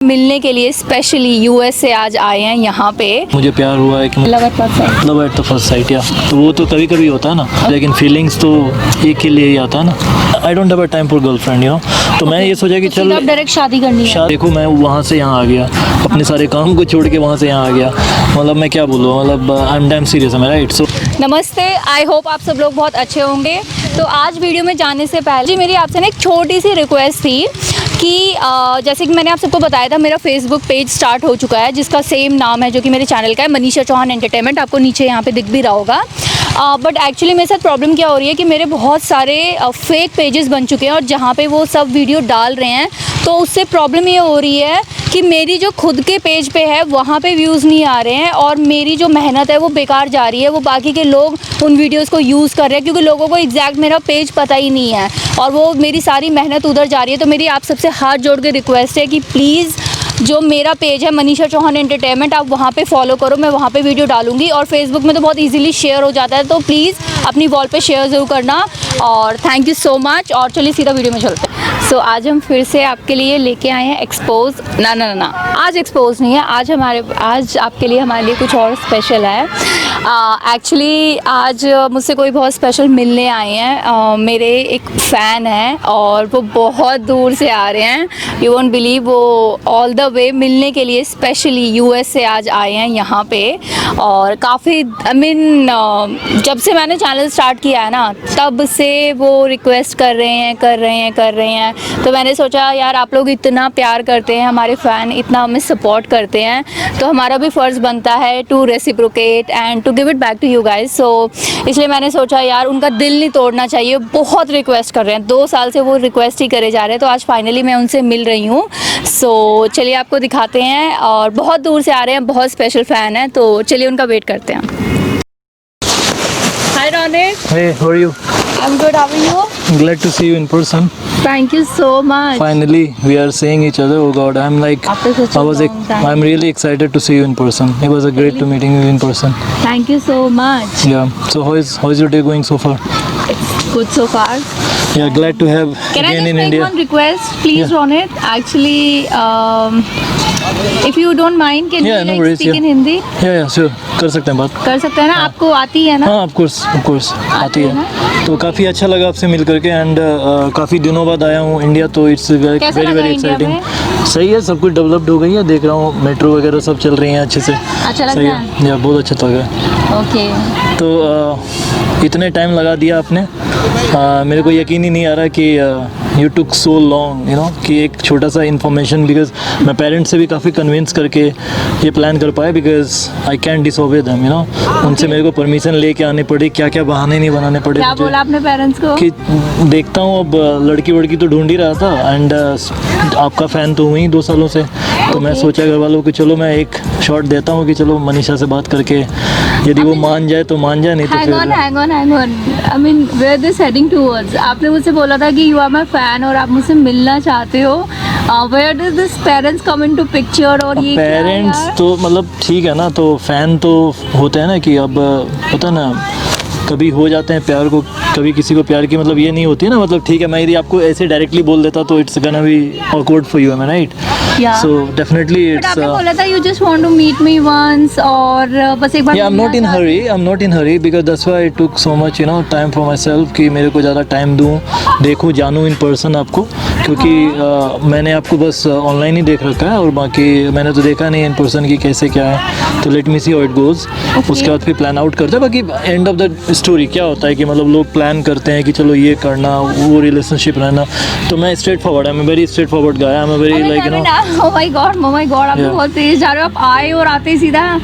मिलने के लिए स्पेशली यूएस से आज आए हैं यहाँ पे। मुझे प्यार हुआ है कि love at the first sight या तो वो तो कभी कभी होता है ना, लेकिन फीलिंग्स तो एक के लिए ही आता है ना। I don't have a time for girlfriend you know, तो मैं ये सोचा कि चल डायरेक्ट शादी करनी है। देखो मैं वहाँ से यहाँ आ गया, अपने सारे काम को छोड़ के वहाँ से यहाँ आ गया। मतलब मैं क्या बोलूँ, मतलब आई एम डैम सीरियस है, राइट। सो नमस्ते, आई होप आप सब लोग बहुत अच्छे होंगे। तो आज वीडियो में जाने से पहले जी मेरी आपसे ना एक छोटी सी रिक्वेस्ट थी कि जैसे कि मैंने आप सबको बताया था, मेरा फेसबुक पेज स्टार्ट हो चुका है जिसका सेम नाम है जो कि मेरे चैनल का है, मनीषा चौहान एंटरटेनमेंट। आपको नीचे यहाँ पे दिख भी रहा होगा। बट एक्चुअली मेरे साथ प्रॉब्लम क्या हो रही है कि मेरे बहुत सारे फेक पेजेस बन चुके हैं और जहाँ पे वो सब वीडियो डाल रहे हैं तो उससे प्रॉब्लम ये हो रही है कि मेरी जो खुद के पेज पे है वहाँ पे व्यूज़ नहीं आ रहे हैं और मेरी जो मेहनत है वो बेकार जा रही है। वो बाकी के लोग उन वीडियोस को यूज़ कर रहे हैं क्योंकि लोगों को एग्जैक्ट मेरा पेज पता ही नहीं है और वो मेरी सारी मेहनत उधर जा रही है। तो मेरी आप सबसे हाथ जोड़ के रिक्वेस्ट है कि प्लीज़ जो मेरा पेज है मनीषा चौहान एंटरटेनमेंट, आप वहाँ पे फॉलो करो। मैं वहाँ पे वीडियो डालूंगी और फेसबुक में तो बहुत इजीली शेयर हो जाता है, तो प्लीज़ अपनी वॉल पे शेयर ज़रूर करना और थैंक यू सो मच। और चलिए सीधा वीडियो में चलते हैं। सो आज हम फिर से आपके लिए लेके आए हैं एक्सपोज ना आज एक्सपोज नहीं है, आज आपके लिए हमारे लिए कुछ और स्पेशल है। एक्चुअली आज मुझसे कोई बहुत स्पेशल मिलने आए हैं। मेरे एक फ़ैन हैं और वो बहुत दूर से आ रहे हैं। यू वोंट बिलीव, वो ऑल द वे मिलने के लिए स्पेशली यूएस से आज आए हैं यहाँ पे। और काफ़ी जब से मैंने चैनल स्टार्ट किया है ना तब से वो रिक्वेस्ट कर रहे हैं। तो मैंने सोचा यार आप लोग इतना प्यार करते हैं, हमारे फ़ैन इतना हमें सपोर्ट करते हैं, तो हमारा भी फ़र्ज़ बनता है to reciprocate and to give it back to you guys. So इसलिए मैंने सोचा यार उनका दिल नहीं तोड़ना चाहिए। बहुत रिक्वेस्ट कर रहे हैं, 2 साल से वो रिक्वेस्ट ही करे जा रहे हैं, तो आज फाइनली मैं उनसे मिल रही हूँ। सो चलिए आपको दिखाते हैं। और बहुत दूर से आ रहे हैं, बहुत स्पेशल फ़ैन है, तो चलिए उनका वेट करते हैं। हाय Ronik. Hey, how are you? I'm good, how are you? Glad to see you in person. Thank you so much. Finally, we are seeing each other. Oh God, I'm like, After such a long time. I'm really excited to see you in person. It was a great to meeting you in person. Thank you so much. Yeah. So how's your day going so far? It's good so far. Yeah, glad to have Can I again just in make India. one request, please, Yeah. Ronit? Actually, if you don't mind, can Yeah, we no like worries, speak yeah. in Hindi? Yeah, sure. कर सकते हैं बात. कर सकते हैं ना? आपको आती है ना? हाँ, of course आती है. तो काफ़ी अच्छा लगा आपसे मिल करके एंड काफ़ी दिनों बाद आया हूँ इंडिया, तो इट्स वेरी एक्साइटिंग। सही है, सब कुछ डेवलप्ड हो गई है, देख रहा हूँ मेट्रो वगैरह सब चल रही हैं अच्छे से। अच्छा लग सही रहा है? या बहुत अच्छा लगा। ओके। तो इतने टाइम लगा दिया आपने, मेरे को यकीन ही नहीं आ रहा कि you took so long you know, कि एक छोटा सा इन्फॉर्मेशन, बिकॉज मैं पेरेंट्स से भी काफ़ी कन्विंस करके ये प्लान कर पाया, because I can disobey them you know. उनसे मेरे को परमिशन लेके आनी पड़ी, क्या क्या बहाने नहीं बनाने पड़े। क्या बोला आपने पेरेंट्स को? कि देखता हूँ, अब लड़की वड़की तो ढूंढ ही रहा था एंड आपका फ़ैन तो हुई 2 सालों से, तो मैं सोचा घर वालों को चलो मैं एक शॉट देता हूँ कि चलो मनीषा से बात करके यदि वो मान जाए तो मान जाए, नहीं तो फिर hang on. I mean, where this heading towards? आपने मुझसे बोला था कि you are my fan और आप मुझसे मिलना चाहते हो। Where does this parents come into picture? और ये पेरेंट्स तो मतलब ठीक है ना, तो फ़ैन तो होते हैं ना कि अब पता है ना, कभी हो जाते हैं प्यार को, कभी किसी को प्यार की मतलब ये नहीं होती है ना, मतलब ठीक है मैं यदि आपको ऐसे डायरेक्टली बोल देता तो it's gonna be awkward for you, right? Yeah. So definitely it's. आपने बोला था you just want to meet me once और बस एक बार। Yeah, I'm not in hurry because that's why I took so much time for myself कि मेरे को ज़्यादा टाइम दूँ, देखूँ, जानूँ इन पर्सन आपको, क्योंकि मैंने आपको बस ऑनलाइन ही देख रखा है और बाकी मैंने तो देखा नहीं इन पर्सन की कैसे क्या है। तो let me see how it goes, उसके बाद फिर प्लान आउट करते हैं। बाकी एंड ऑफ द स्टोरी क्या होता है कि मतलब लोग प्लान करते हैं कि चलो ये करना, वो रिलेशनशिप रहना, तो मैं straight forward, I am very straight forward guy, I am very like you know. Oh my God, आप तो बहुत तेज जा रहे हो। आप आए और आते ही सीधा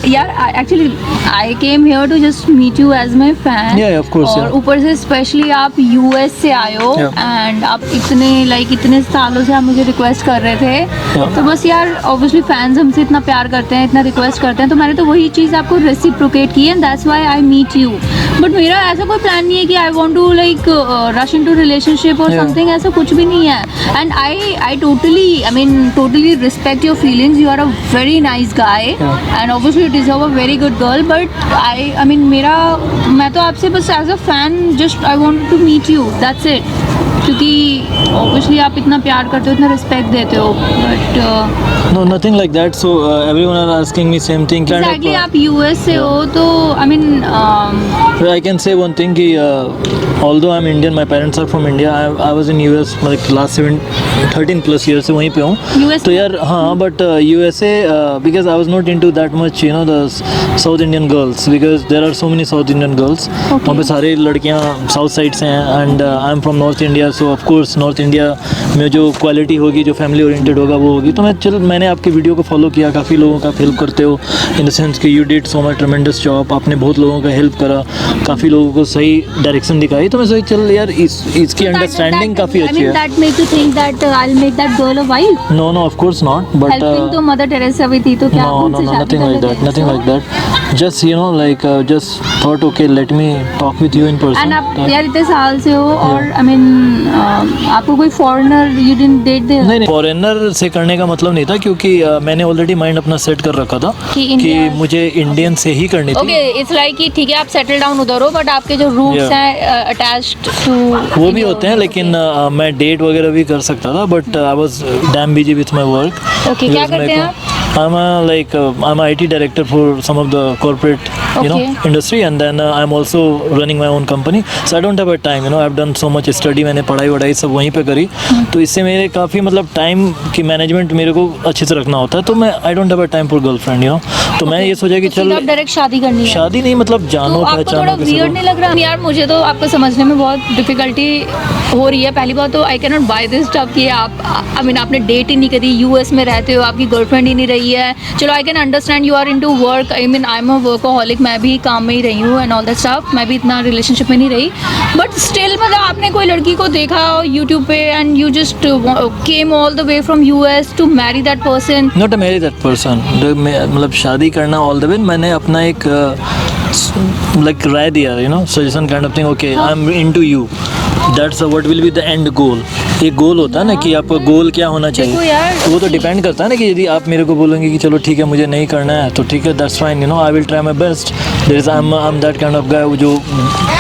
यार actually I came here to just meet you as my fan. Of course. और ऊपर से स्पेशली आप यूएस से आए हो एंड आप इतने सालों से आप मुझे रिक्वेस्ट कर रहे थे, तो बस यार ऑब्वियसली फैंस हमसे इतना प्यार करते हैं, इतना रिक्वेस्ट करते हैं, तो मैंने तो वही चीज़ आपको रेसिप्रोकेट की and that's why I meet you. But मेरा ऐसा कोई प्लान नहीं है कि I want to like rush into relationship और समथिंग, ऐसा कुछ भी नहीं है। And I totally respect your feelings, you are a very nice guy and obviously you deserve a very good girl, but मैं तो आपसे बस as a fan just I want to meet you, that's it. क्योंकि obviously आप इतना प्यार करते हो, इतना रिस्पेक्ट देते हो, but No, nothing like that. So everyone are asking me same thing. Kind exactly of, आप यूएस से हो तो I mean I can say one thing कि although I'm Indian, my parents are from India. I was in US like last 13 plus years से वहीं पे हूँ. US तो यार हाँ, but USA because I was not into that much, you know, the South Indian girls because there are so many South Indian girls. वहाँ पे सारे लड़कियाँ South side से हैं and I'm from North India, so of course North India में जो quality होगी, जो फैमिली ओरिएंटेड होगा वो होगी. तो मैंने आपके वीडियो को फॉलो किया, काफ़ी लोगों का हेल्प करते हो इन द सेंस कि you did so much ट्रेमेंडस job. आपने बहुत लोगों का हेल्प करा, काफ़ी लोगों को सही डायरेक्शन दिखाई. तो मैं सोचा चल यार इसकी अंडरस्टैंडिंग काफ़ी अच्छी है. that make you think that I'll make that girl a wife? No, of course not. But Helping तो मदर टेरेसा भी थी, तो क्या आप no, उनसे शादी nothing कर like लेते? that. Nothing like that. Just you know like just thought okay, let me talk with you in person. And आप यार इतने साल से हो और आई मीन आपको कोई foreigner you didn't date there? नहीं, फॉरेनर से करने का मतलब नहीं था क्योंकि मैंने ऑलरेडी माइंड अपना सेट कर रखा था कि मुझे इंडियन से ही करनी थी. ओके, इट्स लाइक कि ठीक है आप सेटल डाउन उधर हो, बट आपके जो रूट्स हैं अटैच्ड टू वो भी होते हैं, लेकिन मैं डेट वगैरह भी कर सकता था, but I was dam busy with my work. Okay, क्या करते हैं आप? I'm an IT director for some of the corporate, you know, industry, and then I'm also running my own company. So I don't have a time, you know. I've done so much study. मैंने पढ़ाई सब वहीं पे करी, तो इससे मेरे काफ़ी मतलब टाइम की मैनेजमेंट मेरे को अच्छे से रखना होता है. तो मैं I don't have a time for girlfriend, you know. तो मैं ये सोचा कि चल डायरेक्ट शादी करनी है. शादी नहीं, मतलब जानो तो आपको थोड़ा वियर्ड नहीं लग रहा? यार मुझे तो आपको समझने में बहुत डिफिकल्टी हो रही है. पहली बात तो I can not buy this stuff कि आप आई मीन आपने डेट ही नहीं करी, यूएस में रहते हो, आपकी गर्लफ्रेंड ही नहीं रही है. चलो I can understand you are into work, I mean I am a workaholic, मैं भी काम में ही रही हूँ एंड ऑल दैट स्टफ. मैं भी इतना रिलेशनशिप में नहीं रही, बट स्टिल मतलब आपने कोई लड़की को देखा यूट्यूब पे and you just came all the way from US to marry that person. Not to marry that person, मतलब शादी करना ऑल द वे. मैंने अपना एक like राय दिया, you know, suggestion kind of thing. Okay, I'm into you. That's what will be the end goal. एक गोल होता है ना कि आपका गोल क्या होना चाहिए, तो वो तो डिपेंड करता है ना कि यदि आप मेरे को बोलेंगे कि चलो ठीक है मुझे नहीं करना है तो ठीक है, that's fine, you know, I will try my best. There is I am that kind of guy जो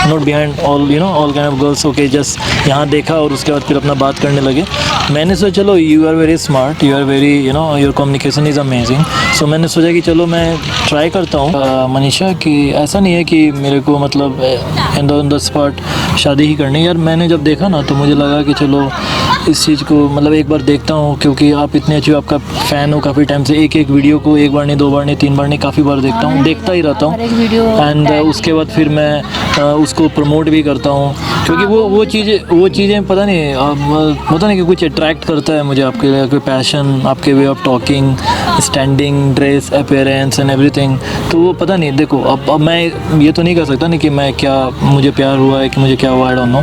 not behind all, you know, all kind of girls. Okay, just यहाँ देखा और उसके बाद फिर अपना बात करने लगे. मैंने सोचा चलो you are very smart, you are very, you know, your communication is amazing. So मैंने सोचा कि चलो मैं ट्राई करता हूँ मनीषा, कि ऐसा नहीं है कि मेरे को मतलब इन द स्पॉट शादी ही करनी. यार मैंने जब देखा ना तो मुझे लगा कि चलो इस चीज़ को मतलब एक बार देखता हूँ, क्योंकि आप इतने अच्छे आपका फ़ैन हो काफ़ी टाइम से. एक वीडियो को एक बार नहीं, 2 बार नहीं, 3 बार नहीं, काफ़ी बार देखता हूँ, देखता ही रहता हूँ. एंड उसके बाद फिर मैं उसको प्रमोट भी करता हूँ, क्योंकि वो चीज़ें पता नहीं कि कुछ अट्रैक्ट करता है मुझे आपके लिए, कोई पैशन, आपके way of talking, standing, dress, appearance and everything. तो वो पता नहीं, देखो अब मैं ये तो नहीं कर सकता नहीं कि मैं क्या, मुझे प्यार हुआ है कि मुझे क्या हुआ, आई डोंट नो.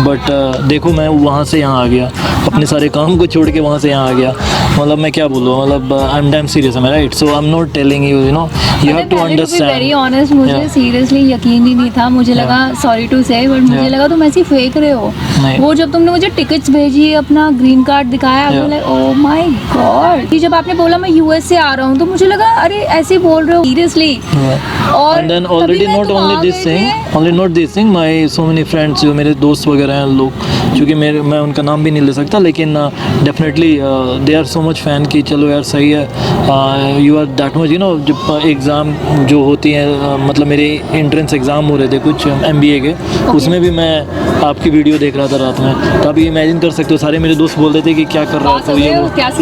बट देखो मैं वहाँ से यहाँ आ गया, अपने सारे काम को छोड़ के वहाँ से यहाँ आ गया. मतलब मैं क्या बोलूँ, मतलब I am damn serious, am I right? So I am not telling you, you know, you have to understand. Very honest, मुझे सीरियसली यकीन ही नहीं था. मुझे लगा, सॉरी टू से, बट मुझे लगा तुम ऐसे फेंक रहे हो. वो जब तुमने मुझे टिकट्स भेजी, अपना ग्रीन कार्ड दिखाया, ओह माय गॉड. जब आपने बोला मैं यूएस से आ रहा हूँ तो मुझे लगा अरे ऐसे बोल रहे हो सीरियसली. और and then already not only this thing, my so many friends, जो मेरे दोस्त वगैरह हैं लोग, क्योंकि मैं उनका नाम भी नहीं ले सकता, लेकिन definitely they are so much fan कि चलो यार सही है, you are that much, you know. जब एग्ज़ाम जो होती हैं, मतलब मेरे एंट्रेंस एग्ज़ाम हो रहे थे कुछ MBA के, उसमें भी मैं आपकी वीडियो देख रहा था रात में. तो आप इमेजिन कर सकते हो, सारे मेरे दोस्त बोल रहे थे कि क्या कर रहा है, तो ये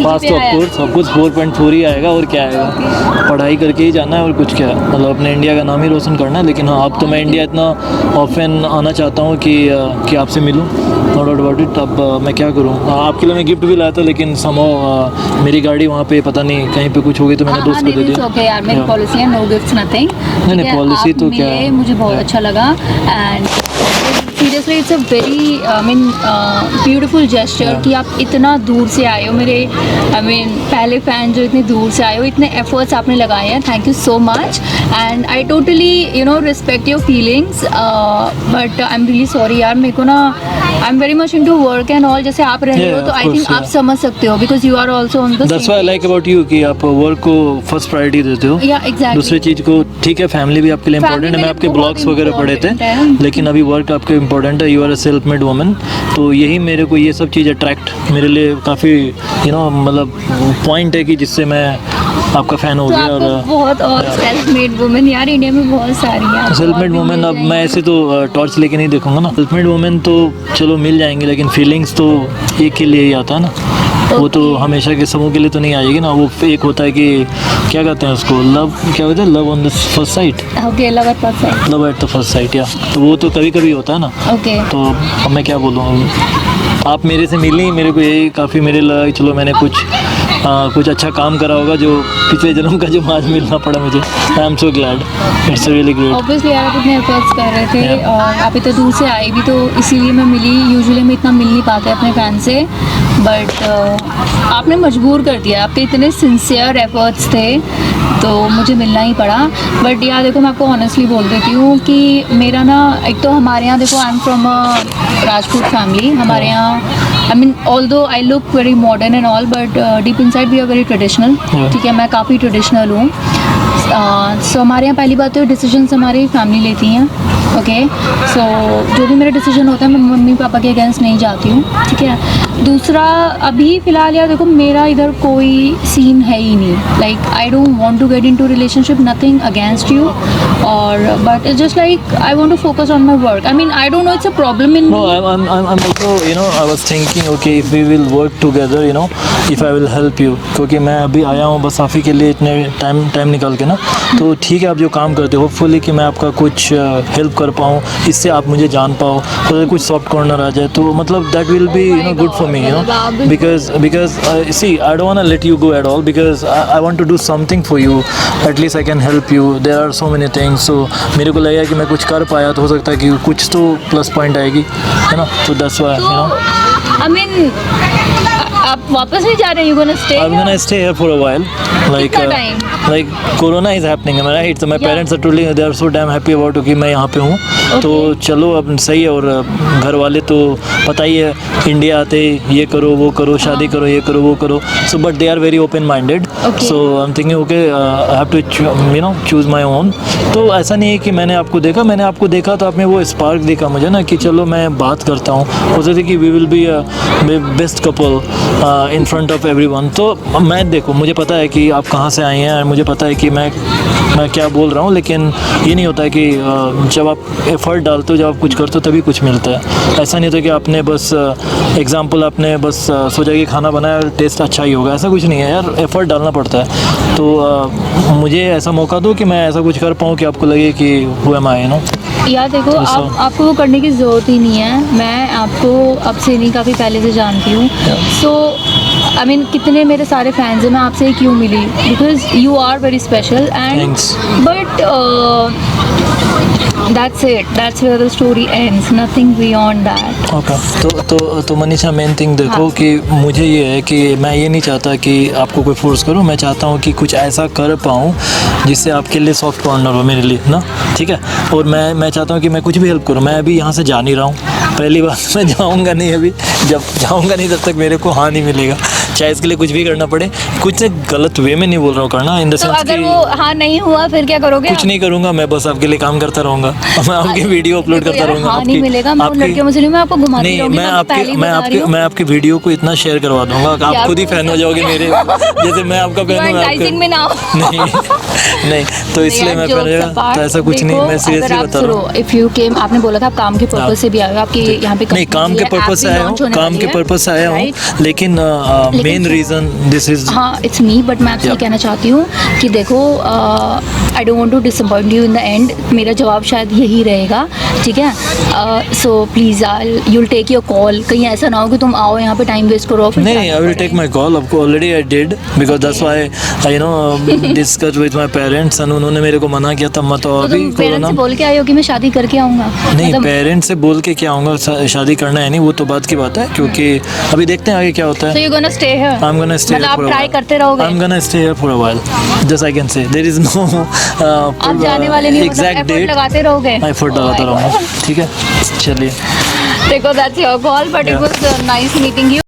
पास तो ऑफकोर्स 4.4 ही आएगा, और क्या आएगा, पढ़ाई करके ही जाना है और कुछ क्या, मतलब अपने इंडिया का नाम ही रोशन करना है. लेकिन हाँ, अब तो मैं इंडिया इतना ऑफन आना चाहता हूँ कि आपसे मिलूँ, नो डाउट अबाउट इट. अब मैं क्या करूँ, आपके लिए मैं गिफ्ट भी लाया था, लेकिन समहाउ मेरी गाड़ी वहाँ पे पता नहीं कहीं पे कुछ हो गई, तो मैंने दोस्त को दे दिया. ओके यार, मेरी पॉलिसी है नो गिफ्ट्स नथिंग. नहीं, पॉलिसी तो क्या है, मुझे बहुत अच्छा लगा. And seriously it's a very beautiful gesture कि आप इतना दूर से आए हो, मेरे पहले फ़ैन जो इतने दूर से आए हो, इतने एफर्ट्स आपने लगाए हैं. Thank you so much and I totally you know respect your feelings, but I am really sorry यार. मेरे को ना I am very much into work and all, जैसे आप रहे हो तो आई थिंक आप समझ सकते हो, because you are also on the. That's why I like about you कि आप वर्क को फर्स्ट प्रायोरिटी देते हो. दूसरी चीज़ को ठीक है, फैमिली भी आपके लिए इंपॉर्टेंट है. मैं आपके ब्लॉग्स वगैरह पढ़े थे, लेकिन अभी वर्क आपके इंपॉर्टेंट है, you are a self made woman. तो यही मेरे को ये सब चीज़ अट्रैक्ट मेरे लिए काफ़ी मतलब पॉइंट है कि जिससे मैं आपका फ़ैन हो तो गया। आपको और बहुत और सेल्फ मेड वुमेन यार इंडिया में बहुत सारी हैं। सेल्फ मेड वुमेन, अब मैं ऐसे तो टॉर्च लेके नहीं देखूंगा ना। सेल्फ मेड वुमेन तो चलो मिल जाएंगे, लेकिन फीलिंग्स तो एक के लिए ही आता है ना, वो तो हमेशा के समूह के लिए तो नहीं आएगी ना। वो एक होता है कि क्या कहते हैं उसको, लव, क्या कहते हैं, love on the first sight, okay, love at first sight, love at the first sight, या तो वो तो कभी कभी होता है ना। ओके। तो अब मैं क्या बोलूँ, आप मेरे से मिली, मेरे को यही काफ़ी मेरे लगा कि चलो मैंने कुछ अच्छा काम करा होगा जो पिछले जन्म का जो आज मिलना पड़ा मुझे। I am so glad, it's really great. Obviously यार आप इतने एफर्ट्स कर रहे थे Yeah. और आप इतने दूर से आए भी, तो इसीलिए मैं मिली। यूजुअली मैं इतना मिल नहीं पाते अपने फैन से, बट आपने मजबूर कर दिया। आपके इतने सिंसियर एफर्ट्स थे तो मुझे मिलना ही पड़ा। बट यार देखो, मैं आपको ऑनेस्टली बोल देती हूँ कि मेरा ना, एक तो हमारे यहाँ देखो, I am from a Rajput family. हमारे यहाँ I mean although I look very modern and all, but deep inside we are very traditional. Yeah. ठीक है, मैं काफ़ी ट्रेडिशनल हूँ। सो हमारे यहाँ पहली बात तो डिसीजंस हमारी फैमिली लेती हैं। ओके, सो जो भी मेरा डिसीजन होता है मैं मम्मी पापा के अगेंस्ट नहीं जाती हूँ। ठीक है, दूसरा अभी फ़िलहाल यार देखो, मेरा इधर कोई सीन है ही नहीं। Like I don't want to get into relationship, nothing against you, और but it's just like I want to focus on my work. I mean I don't know, it's a problem in No, I'm also, I was thinking, okay, if we will work together, if I will help you, क्योंकि मैं अभी आया हूँ बस आप ही के लिए इतने टाइम निकाल के ना, तो ठीक है आप जो काम करते हो, होपफुली कि मैं आपका कुछ हेल्प कर पाऊँ, इससे आप मुझे जान पाओ, अगर कुछ सॉफ्ट कॉर्नर आ जाए तो मतलब that will be good for me, because see, I don't want to let you go at all, because I want to do something for you, at least I can help you, there are so many things, so मेरे को लगा कि मैं कुछ कर पाया तो हो सकता है कि कुछ तो प्लस पॉइंट आएगी, है ना। तो that's why, आई मीन आप वापस नहीं जा रहे, you gonna stay? I'm gonna stay here for a while. Like, कितना time? like Corona is happening, am I right? So my Yeah. parents are totally, they are so damn happy about कि मैं यहाँ पे हूँ। तो चलो अब सही है। और घर वाले तो पता ही है, इंडिया आते ये करो वो करो, शादी करो ये करो वो करो। So but they are very open minded. Okay. So I'm thinking okay, I have to choose my own. तो ऐसा नहीं है कि मैंने आपको देखा तो आप में वो स्पार्क देखा मुझे ना, कि चलो मैं बात करता हूँ, हो सकता है कि we will be best couple in front of everyone. तो मैं देखो, मुझे पता है कि आप कहाँ से आए हैं और मुझे पता है कि मैं क्या बोल रहा हूँ, लेकिन ये नहीं होता है कि जब आप एफर्ट डालते हो, जब आप कुछ करते हो तभी कुछ मिलता है। ऐसा नहीं होता कि आपने बस एग्जाम्पल आपने बस सोचा कि खाना बनाया टेस्ट अच्छा ही होगा, ऐसा कुछ नहीं है यार, एफर्ट डालना पड़ता है। तो मुझे ऐसा मौका दो कि मैं ऐसा कुछ कर पाऊँ कि आपको लगे कि हु एम आई, यार देखो, आपको वो करने की ज़रूरत ही नहीं है। मैं आपको अब से नहीं, काफ़ी पहले से जानती हूँ। सो आई मीन कितने मेरे सारे फैंस हैं, मैं आपसे ही क्यों मिली, because you are very special and Thanks. But that's it, that's where the story ends, nothing beyond that. Okay. तो मनीषा, मेन थिंग देखो हाँ। कि मुझे ये है कि मैं ये नहीं चाहता कि आपको कोई फोर्स करूं, मैं चाहता हूं कि कुछ ऐसा कर पाऊं जिससे आपके लिए सॉफ्ट कॉर्नर हो मेरे लिए ना, ठीक है। और मैं चाहता हूं कि मैं कुछ भी हेल्प करूं। मैं अभी यहाँ से जा नहीं रहा हूँ, पहली बात मैं जाऊँगा नहीं, अभी जब जाऊँगा नहीं तब तक मेरे को हाँ नहीं मिलेगा, चाहे इसके लिए कुछ भी करना पड़े। कुछ से गलत वे में नहीं बोल रहा हूँ करना, इन द तो सेंस अगर कि वो हाँ नहीं हुआ फिर क्या करोगे? कुछ नहीं करूँगा, मैं बस आपके लिए काम करता रहूँगा, मैं आपकी वीडियो अपलोड देखो करता यार, रहूँगा। हाँ नहीं मिलेगा, मैं उन आपकी- लड़कियों में से नहीं, मैं आपको घुमाती नहीं, रहूंगी, मैं आपकी वीडियो को इतना शेयर करवा दूंगा कि आप खुद ही फैन हो जाओगे मेरे, जैसे मैं आपका फैन हूँ। एडवर्टाइजिंग में ना हो। नहीं, तो इसलिए मैं फैन हो जाएगा, तो ऐसा कुछ नहीं, मैं सीरियसली बता रहा हूँ। इफ यू केम, आपने बोला था आप काम के पर्पस से भी आए हो, आपके यहाँ पे नहीं, काम के पर्पस से आया हूँ, आया हूँ, लेकिन मेन रीजन दिस इज, हाँ इट्स मी, बट मैं आपसे कहना चाहती हूँ कि देखो, I don't want to disappoint you in the end, मेरा जवाब शायद यही रहेगा, ठीक है। So please you will take your call, कहीं ऐसा ना हो कि तुम आओ यहाँ पे टाइम वेस्ट करो। नहीं, I will take my call, आपको already I did, because that's why I discuss with my parents, and उन्होंने मेरे को मना किया था मत। तो अभी तुम पेरेंट्स से बोल के आए हो कि मैं शादी करके आऊँगा? नहीं, पेरेंट्स से बोल के क्या आऊँगा, शादी करना है नहीं, वो तो बात की बात है, क्योंकि अभी देखते हैं आगे क्या होता है। So you're gonna stay here? I'm gonna stay मतलब here आप for a ट्राई while. करते रहोगे? I'm gonna stay here for a while. Just I can say there is no आप जाने वाले नहीं, मतलब exact एफर्ट date. लगाते रहोगे? एफर्ट लगाता रहूँगा, ठीक है, चलिए। देखो, that's your call, but it Yeah. was nice meeting you.